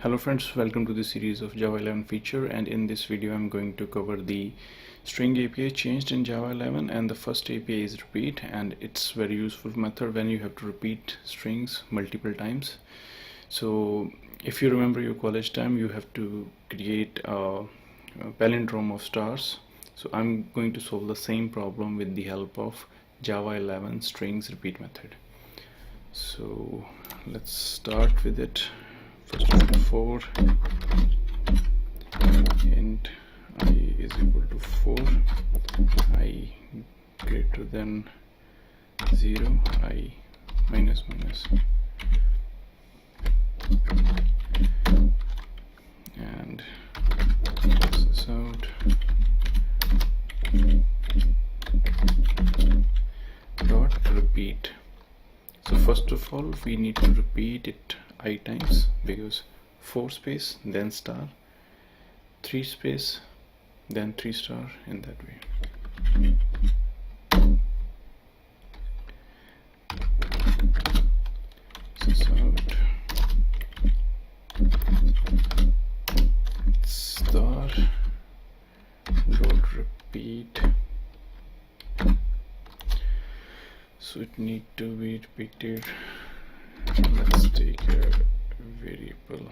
Hello friends, welcome to the series of Java 11 feature, and in this video I'm going to cover the string API changed in Java 11, and the first API is repeat, and it's very useful method when you have to repeat strings multiple times. So if you remember your college time, you have to create a palindrome of stars. So I'm going to solve the same problem with the help of Java 11 strings repeat method. So let's start with it. First of all, for int I is equal to 4, I greater than 0, I minus minus, and pass this out. Dot repeat. So first of all, we need to repeat it I times, because 4 space then star, 3 space then 3 star, in that way. Out star dot repeat. So it need to be repeated. Let's take a variable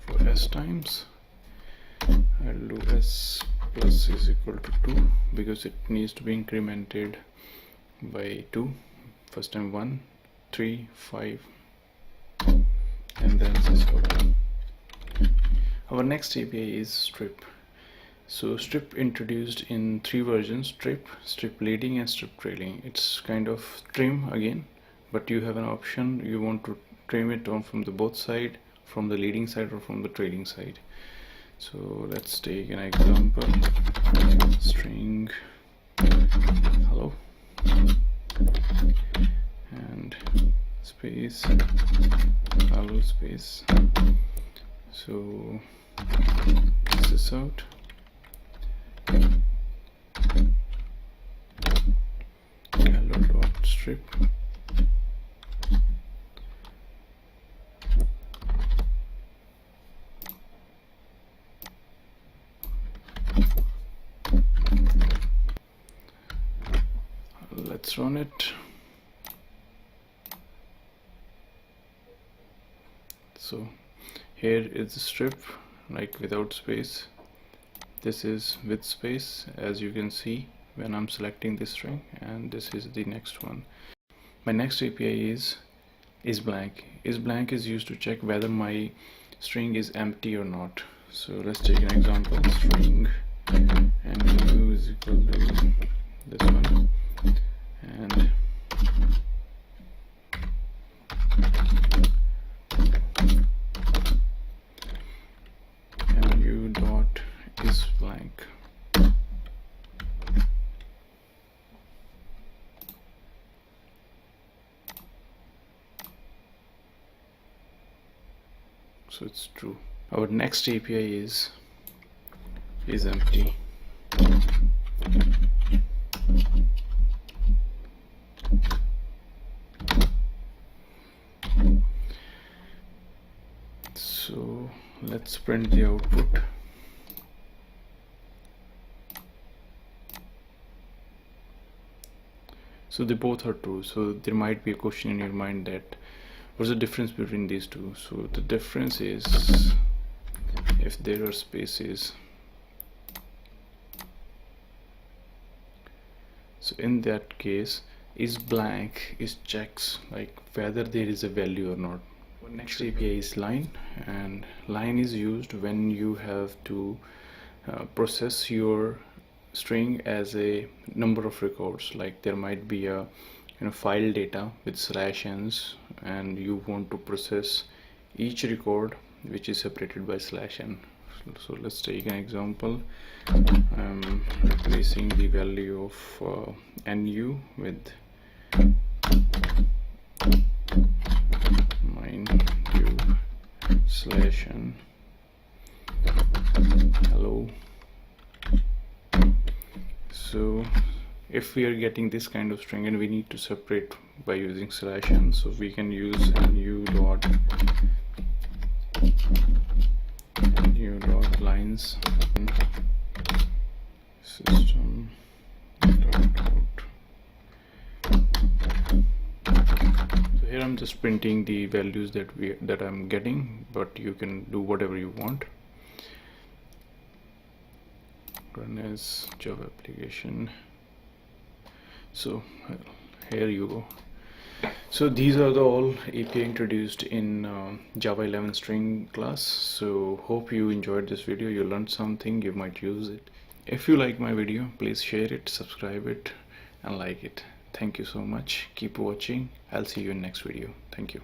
for s times. I'll do s plus is equal to 2 because it needs to be incremented by 2. First time 1, 3, 5, and then this one. Our next API is strip. So strip introduced in 3 versions: strip, strip.leading, and strip.trailing. It's kind of trim again, but you have an option. You want to trim it on from the both side, from the leading side or from the trailing side. So let's take an example. String hello and space hello space. So this is out. Hello.strip. Let's run it. So here is the strip, like without space. This is with space, as you can see when I'm selecting this string, and this is the next one. My next API is isBlank. isBlank is used to check whether my string is empty or not. So let's take an example. String and u is equal to this one, and u dot is blank. So it's true. Our next API is empty. So let's print the output. So they both are true. So there might be a question in your mind that what's the difference between these two? So the difference is if there are spaces. So in that case, isBlank is checks like whether there is a value or not. Our next API is line, and line is used when you have to process your string as a number of records. Like there might be a file data with /n's, and you want to process each record which is separated by /n. So let's take an example. I'm replacing the value of nu with MindTube /n hello. So if we are getting this kind of string and we need to separate by using /n. So we can use new.lines system .out. So here I'm just printing the values that I'm getting, but you can do whatever you want. Run as Java application. So here you go. So these are the all API introduced in Java 11 String class. So hope you enjoyed this video, you learned something, you might use it. If you like my video, please share it, subscribe it and like it. Thank you so much. Keep watching. I'll see you in next video. Thank you.